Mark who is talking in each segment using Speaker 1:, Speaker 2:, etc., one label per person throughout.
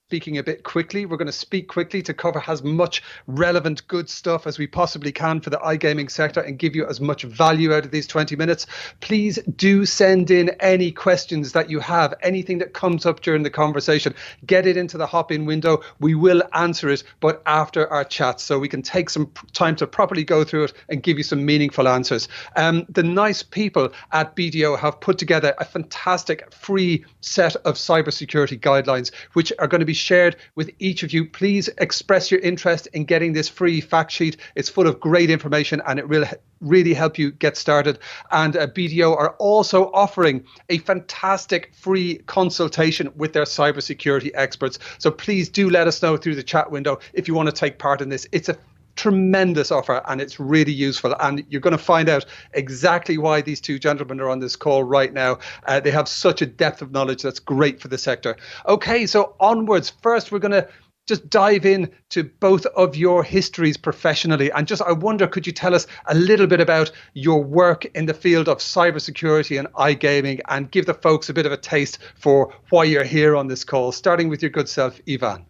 Speaker 1: speaking a bit quickly. We're going to speak quickly to cover as much relevant, good stuff as we possibly can for the iGaming sector and give you as much value out of these 20 minutes. Please do send in any questions that you have, anything that comes up during the conversation. Get it into the hop-in window. We will answer it, but after our chat, so we can take some time to properly go through it and give you some meaningful answers. The nice people at BDO have put together a fantastic free set of cybersecurity guidelines, which are going to be shared with each of you. Please express your interest in getting this free fact sheet. It's full of great information and it will really help you get started. And BDO are also offering a fantastic free consultation with their cybersecurity experts. So please do let us know through the chat window if you want to take part in this. It's a tremendous offer and it's really useful, and you're going to find out exactly why these two gentlemen are on this call right now. They have such a depth of knowledge that's great for the sector. Okay, so onwards. First, we're going to just dive in to both of your histories professionally, and just I wonder, could you tell us a little bit about your work in the field of cybersecurity and iGaming, and give the folks a bit of a taste for why you're here on this call, starting with your good self, Ivan.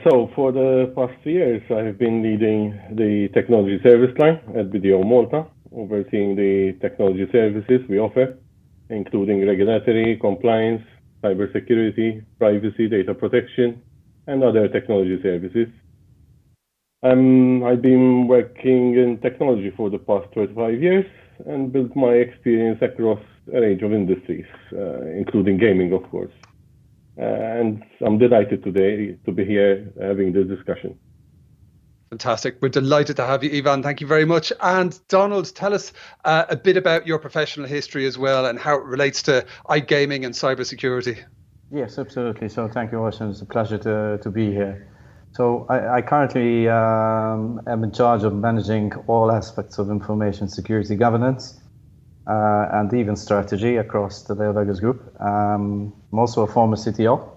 Speaker 2: So for the past years, I've been leading the technology service line at BDO Malta, overseeing the technology services we offer, including regulatory, compliance, cybersecurity, privacy, data protection, and other technology services. I've been working in technology for the past 25 years and built my experience across a range of industries, including gaming, of course. And I'm delighted today to be here having this discussion.
Speaker 1: Fantastic. We're delighted to have you, Ivan. Thank you very much. And Donald, tell us a bit about your professional history as well and how it relates to iGaming and cybersecurity.
Speaker 3: Yes, absolutely. So thank you, Oisin. It's a pleasure to be here. So I currently am in charge of managing all aspects of information security governance and even strategy across the LeoVegas group. I'm also a former CTO.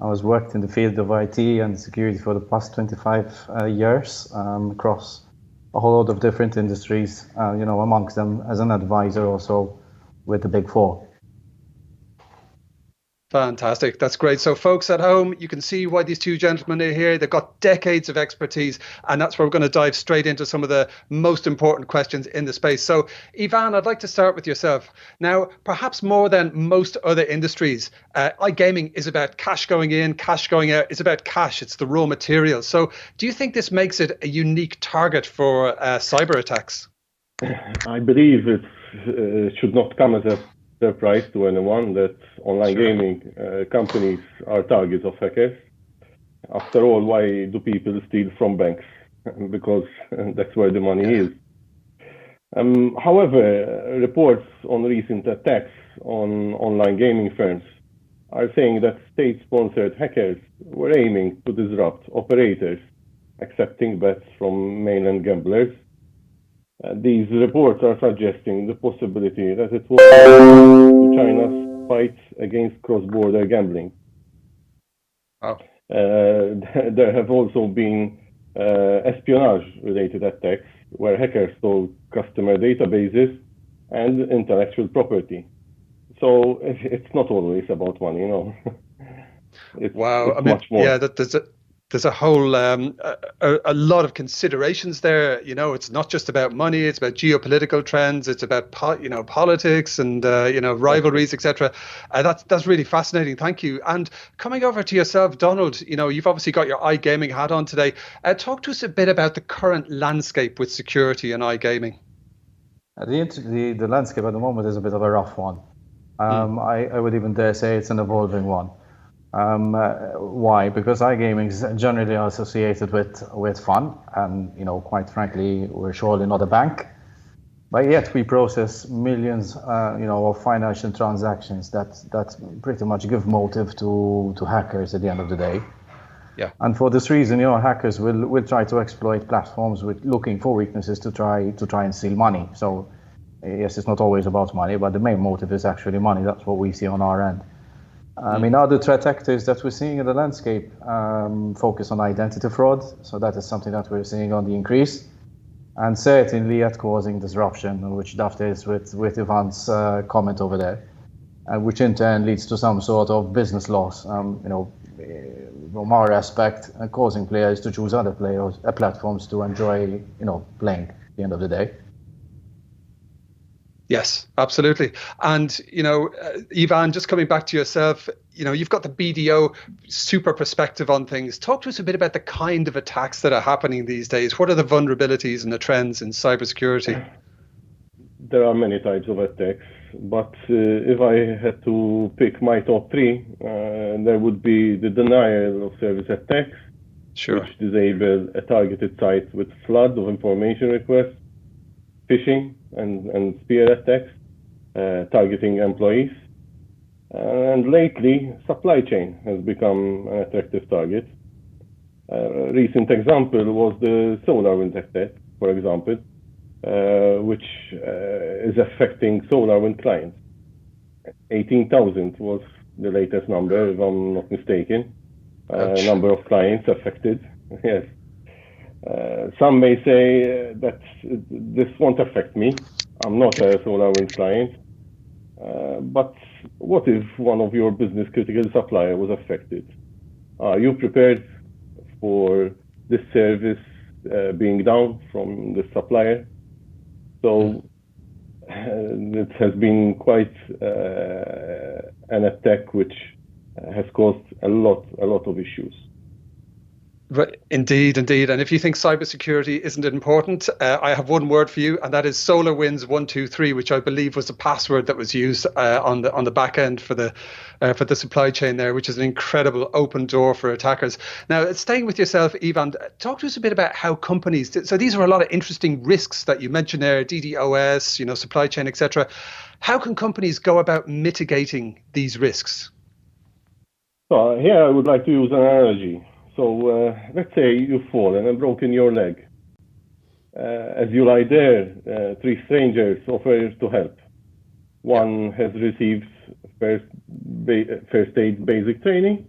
Speaker 3: I was worked in the field of IT and security for the past 25 years across a whole lot of different industries, amongst them as an advisor also with the Big Four.
Speaker 1: Fantastic. That's great. So folks at home, you can see why these two gentlemen are here. They've got decades of expertise, and that's where we're going to dive straight into some of the most important questions in the space. So Ivan, I'd like to start with yourself. Now, perhaps more than most other industries, iGaming is about cash going in, cash going out. It's about cash. It's the raw material. So do you think this makes it a unique target for cyber attacks?
Speaker 2: I believe it should not come as a surprise to anyone that online gaming companies are targets of hackers. After all, why do people steal from banks? Because that's where the money is. However, reports on recent attacks on online gaming firms are saying that state-sponsored hackers were aiming to disrupt operators accepting bets from mainland gamblers. These reports are suggesting the possibility that it was China's fight against cross-border gambling.
Speaker 1: Oh.
Speaker 2: There have also been espionage-related attacks where hackers stole customer databases and intellectual property. So it's not always about money, It's much more.
Speaker 1: Yeah, there's a whole a lot of considerations there. It's not just about money. It's about geopolitical trends. It's about politics and rivalries, etc. That's really fascinating. Thank you. And coming over to yourself, Donald, you've obviously got your iGaming hat on today. Talk to us a bit about the current landscape with security and iGaming.
Speaker 3: The landscape at the moment is a bit of a rough one. I would even dare say it's an evolving one. Why? Because iGaming is generally associated with fun, and quite frankly, we're surely not a bank, but yet we process millions, of financial transactions that pretty much give motive to hackers at the end of the day.
Speaker 1: Yeah.
Speaker 3: And for this reason, hackers will try to exploit platforms with looking for weaknesses to try and steal money. So yes, it's not always about money, but the main motive is actually money. That's what we see on our end. Other threat actors that we're seeing in the landscape focus on identity fraud. So that is something that we're seeing on the increase, and certainly at causing disruption, which dovetails with Ivan's comment over there, which in turn leads to some sort of business loss. from our aspect, causing players to choose other platforms to enjoy, playing at the end of the day.
Speaker 1: Yes, absolutely. And, Ivan, just coming back to yourself, you've got the BDO super perspective on things. Talk to us a bit about the kind of attacks that are happening these days. What are the vulnerabilities and the trends in cybersecurity?
Speaker 2: There are many types of attacks, but if I had to pick my top three, there would be the denial of service attacks,
Speaker 1: sure,
Speaker 2: which disable a targeted site with flood of information requests, phishing and spear attacks, targeting employees. And lately, supply chain has become an attractive target. A recent example was the SolarWinds attack, for example, which is affecting SolarWinds clients. 18,000 was the latest number, if I'm not mistaken. Number of clients affected, yes. Some may say that this won't affect me. I'm not a SolarWinds client. But what if one of your business critical supplier was affected? Are you prepared for this service being down from the supplier? So it has been quite an attack which has caused a lot of issues.
Speaker 1: Right. Indeed. And if you think cybersecurity isn't important, I have one word for you, and that is SolarWinds 123, which I believe was the password that was used on the back end for the supply chain there, which is an incredible open door for attackers. Now, staying with yourself, Ivan, talk to us a bit about how companies. So these are a lot of interesting risks that you mentioned there: DDoS, supply chain, etc. How can companies go about mitigating these risks?
Speaker 2: So here I would like to use an analogy. So let's say you've fallen and broken your leg. As you lie there, three strangers offer to help. One has received first aid basic training.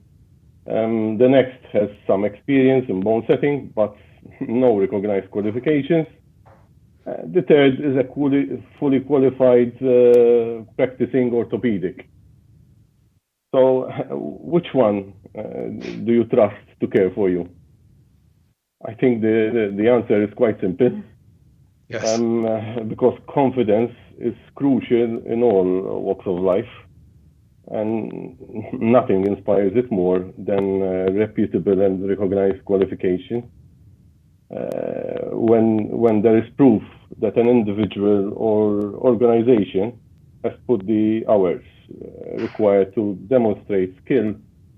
Speaker 2: The next has some experience in bone setting, but no recognized qualifications. The third is a fully qualified practicing orthopedic. So which one do you trust to care for you? I think the answer is quite simple.
Speaker 1: Yes.
Speaker 2: Because confidence is crucial in all walks of life, and nothing inspires it more than reputable and recognized qualification. When there is proof that an individual or organization has put the hours required to demonstrate skill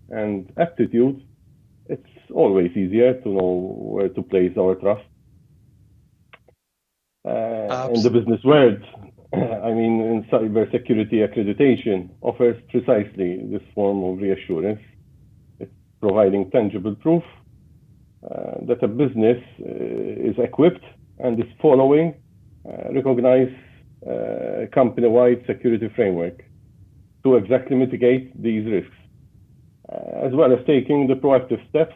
Speaker 2: and aptitude, it's always easier to know where to place our trust. In the business world, in cybersecurity accreditation offers precisely this form of reassurance. It's providing tangible proof that a business is equipped and is following recognized company-wide security framework to exactly mitigate these risks, as well as taking the proactive steps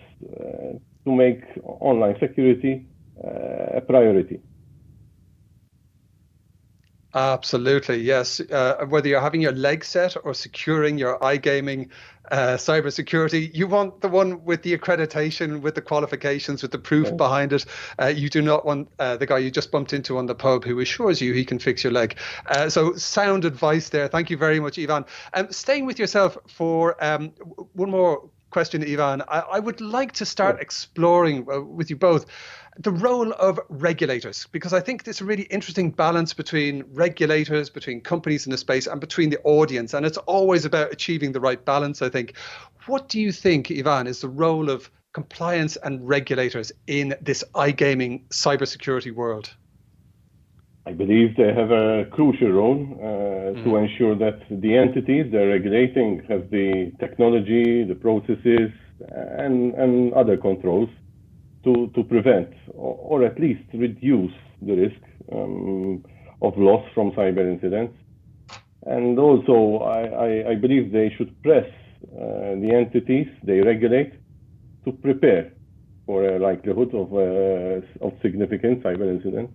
Speaker 2: to make online security a priority.
Speaker 1: Absolutely, yes. Whether you're having your leg set or securing your iGaming cybersecurity, you want the one with the accreditation, with the qualifications, with the proof behind it. You do not want the guy you just bumped into on the pub who assures you he can fix your leg. So sound advice there. Thank you very much, Ivan. Staying with yourself for one more question, Ivan. I would like to start exploring with you both the role of regulators, because I think there's a really interesting balance between regulators, between companies in the space, and between the audience. And it's always about achieving the right balance, I think. What do you think, Ivan, is the role of compliance and regulators in this iGaming cybersecurity world?
Speaker 2: I believe they have a crucial role to ensure that the entities they're regulating have the technology, the processes, and other controls to prevent or at least reduce the risk of loss from cyber incidents. And also, I believe they should press the entities they regulate to prepare for a likelihood of significant cyber incidents.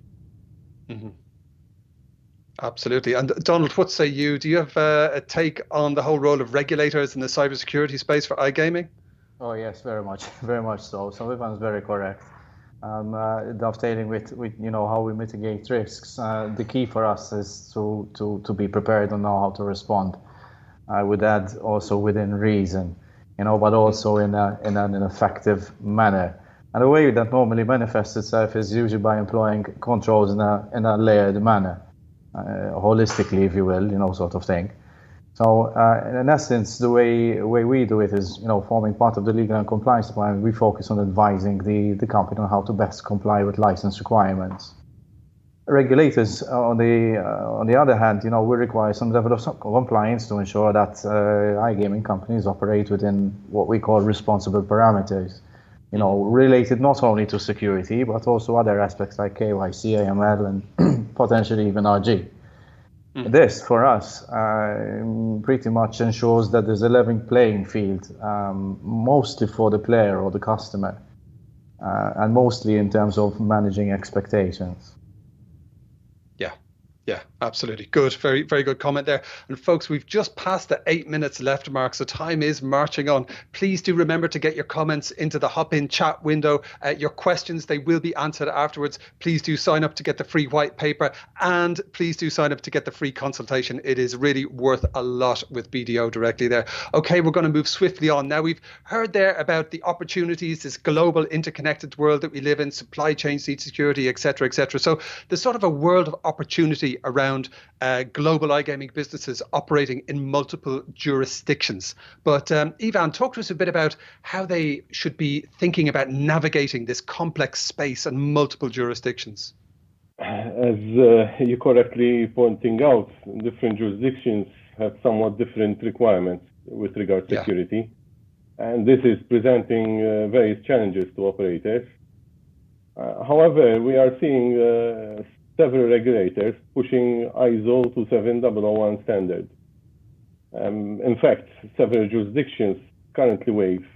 Speaker 1: Mm-hmm. Absolutely. And Donald, what say you? Do you have a take on the whole role of regulators in the cybersecurity space for iGaming?
Speaker 3: Oh yes, very much, very much so. So Ivan's very correct. Dovetailing with how we mitigate risks. The key for us is to be prepared and know how to respond. I would add also within reason, but also in an effective manner. And the way that normally manifests itself is usually by employing controls in a layered manner, holistically, if you will, sort of thing. So in essence, the way we do it is, forming part of the legal and compliance department, we focus on advising the company on how to best comply with license requirements. Regulators, on the other hand, we require some level of compliance to ensure that iGaming companies operate within what we call responsible parameters, related not only to security, but also other aspects like KYC, AML, and potentially even RG. This, for us, pretty much ensures that there's a level playing field, mostly for the player or the customer, and mostly in terms of managing expectations.
Speaker 1: Yeah, absolutely. Good. Very, very good comment there. And folks, we've just passed the 8 minutes left mark, so time is marching on. Please do remember to get your comments into the hop-in chat window. Your questions, they will be answered afterwards. Please do sign up to get the free white paper, and please do sign up to get the free consultation. It is really worth a lot with BDO directly there. Okay, we're going to move swiftly on. Now, we've heard there about the opportunities, this global interconnected world that we live in, supply chain security, etc., etc. So there's sort of a world of opportunity around global iGaming businesses operating in multiple jurisdictions. But Ivan, talk to us a bit about how they should be thinking about navigating this complex space and multiple jurisdictions.
Speaker 2: As you correctly pointing out, different jurisdictions have somewhat different requirements with regard to security. And this is presenting various challenges to operators. However, we are seeing several regulators pushing ISO 27001 standard. In fact, several jurisdictions currently waive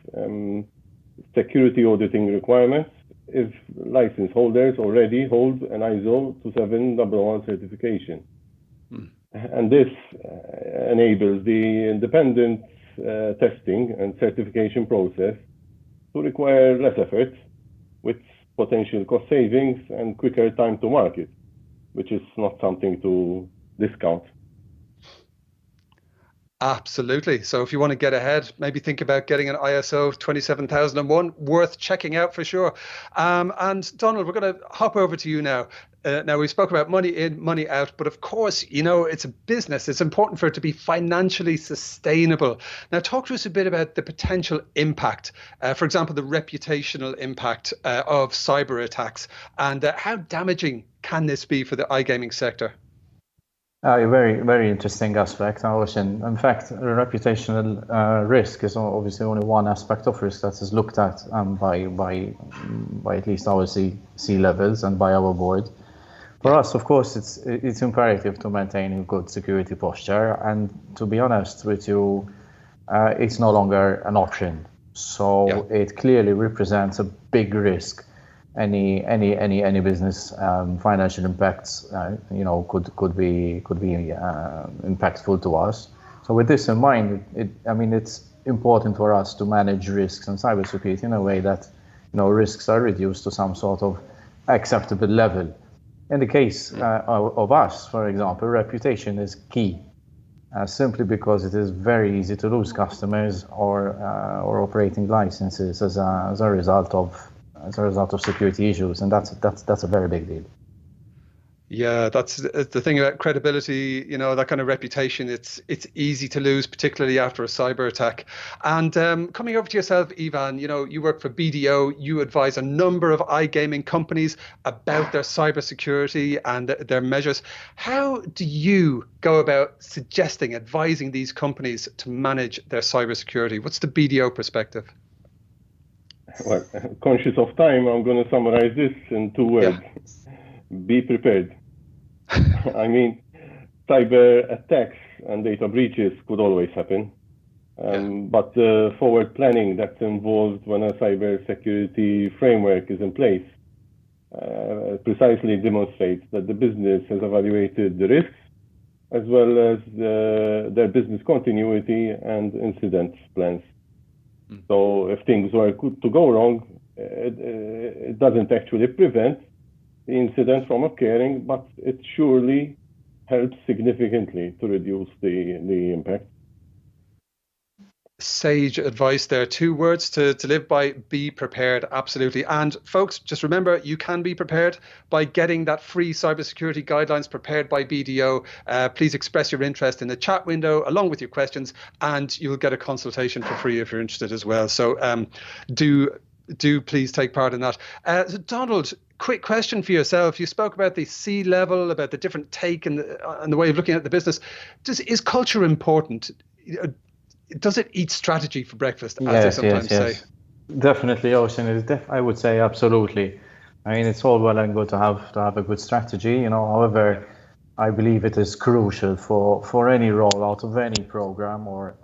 Speaker 2: security auditing requirements if license holders already hold an ISO 27001 certification. And this enables the independent testing and certification process to require less effort with potential cost savings and quicker time to market, which is not something to discount.
Speaker 1: Absolutely. So if you want to get ahead, maybe think about getting an ISO 27001, worth checking out for sure. And Donald, we're going to hop over to you now. Now, we spoke about money in, money out, but of course, it's a business. It's important for it to be financially sustainable. Now, talk to us a bit about the potential impact, for example, the reputational impact of cyber attacks, and how damaging can this be for the iGaming sector?
Speaker 3: A very, very interesting aspect. In fact, reputational risk is obviously only one aspect of risk that is looked at by at least our C levels and by our board. For us, of course, it's imperative to maintain a good security posture, and to be honest with you, it's no longer an option. So it clearly represents a big risk. Any business financial impacts could be impactful to us. So with this in mind, it's important for us to manage risks and cybersecurity in a way that risks are reduced to some sort of acceptable level. In the case of us, for example, reputation is key, simply because it is very easy to lose customers or operating licenses as a result of security issues, and that's a very big deal.
Speaker 1: Yeah, that's the thing about credibility, that kind of reputation. It's easy to lose, particularly after a cyber attack. And coming over to yourself, Ivan, you work for BDO. You advise a number of iGaming companies about their cybersecurity and their measures. How do you go about advising these companies to manage their cybersecurity? What's the BDO perspective?
Speaker 2: Well, conscious of time, I'm going to summarize this in 2 words. Be prepared. Cyber attacks and data breaches could always happen. But the forward planning that's involved when a cyber security framework is in place precisely demonstrates that the business has evaluated the risks as well as their business continuity and incident plans. So if things were to go wrong, it doesn't actually prevent the incident from occurring, but it surely helps significantly to reduce the impact.
Speaker 1: Sage advice there. 2 words to live by: be prepared. Absolutely. And folks, just remember, you can be prepared by getting that free cybersecurity guidelines prepared by BDO. Please express your interest in the chat window along with your questions, and you'll get a consultation for free if you're interested as well. So do please take part in that. So Donald, quick question for yourself. You spoke about the C-level, about the different take and the way of looking at the business. Is culture important? Does it eat strategy for breakfast, as they sometimes say?
Speaker 3: Definitely, Oisin. I would say absolutely. I mean, it's all well and good to have a good strategy, However, I believe it is crucial for any rollout of any program or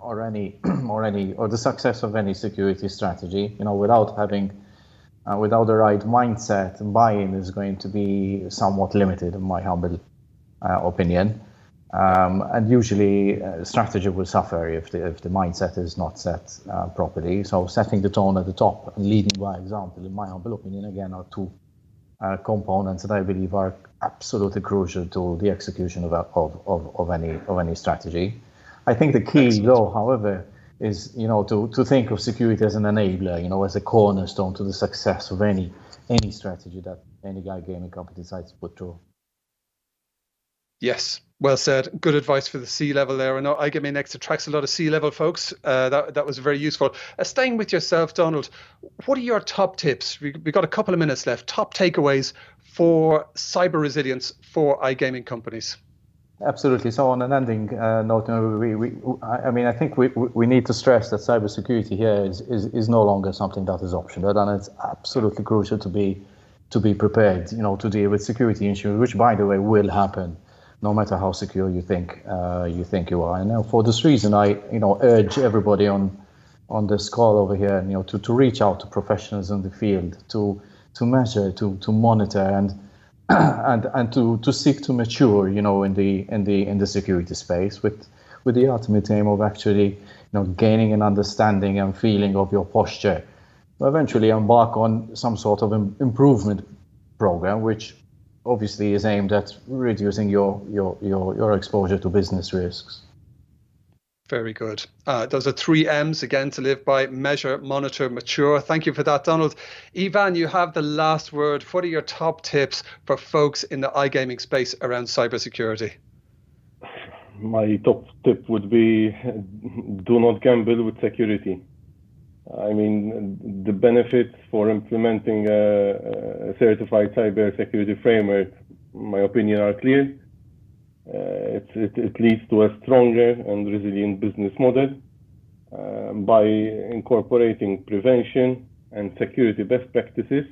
Speaker 3: the success of any security strategy. Without the right mindset, buy-in is going to be somewhat limited, in my humble opinion. And usually strategy will suffer if the mindset is not set properly. So setting the tone at the top and leading by example, in my humble opinion, again, are 2 components that I believe are absolutely crucial to the execution of any strategy. I think the key, though, however, is to think of security as an enabler, as a cornerstone to the success of any strategy that any gaming company decides to put through.
Speaker 1: Yes, well said. Good advice for the C-level there. I know iGaming Next attracts a lot of C-level folks. That was very useful. Staying with yourself, Donald, what are your top tips? We've got a couple of minutes left. Top takeaways for cyber resilience for iGaming companies.
Speaker 3: Absolutely. So on an ending note, I think we need to stress that cybersecurity here is no longer something that is optional, and it's absolutely crucial to be prepared, to deal with security issues, which, by the way, will happen no matter how secure you think you are. And for this reason, I urge everybody on this call over here, to reach out to professionals in the field, to measure, to monitor, and to seek to mature, in the security space with the ultimate aim of actually, gaining an understanding and feeling of your posture, to eventually embark on some sort of improvement program, which obviously is aimed at reducing your exposure to business risks.
Speaker 1: Very good. Those are 3 M's, again, to live by: measure, monitor, mature. Thank you for that, Donald. Ivan, you have the last word. What are your top tips for folks in the iGaming space around cybersecurity?
Speaker 2: My top tip would be do not gamble with security. I mean, the benefits for implementing a certified cybersecurity framework, in my opinion, are clear. It leads to a stronger and resilient business model by incorporating prevention and security best practices,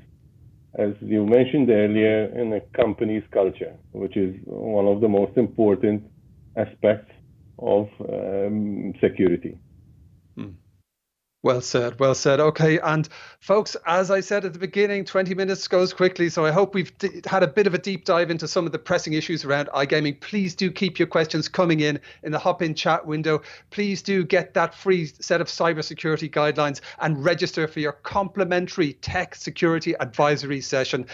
Speaker 2: as you mentioned earlier, in a company's culture, which is one of the most important aspects of security.
Speaker 1: Well said, well said. Okay, and folks, as I said at the beginning, 20 minutes goes quickly, so I hope we've had a bit of a deep dive into some of the pressing issues around iGaming. Please do keep your questions coming in the hop-in chat window. Please do get that free set of cybersecurity guidelines and register for your complimentary tech security advisory session.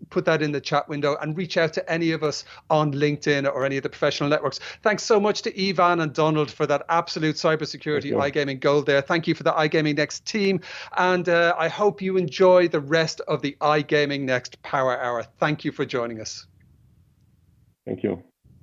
Speaker 1: Put that in the chat window and reach out to any of us on LinkedIn or any of the professional networks. Thanks so much to Ivan and Donald for that absolute cybersecurity iGaming gold there. Thank you for the iGaming Next team, and I hope you enjoy the rest of the iGaming Next Power Hour. Thank you for joining us.
Speaker 2: Thank you.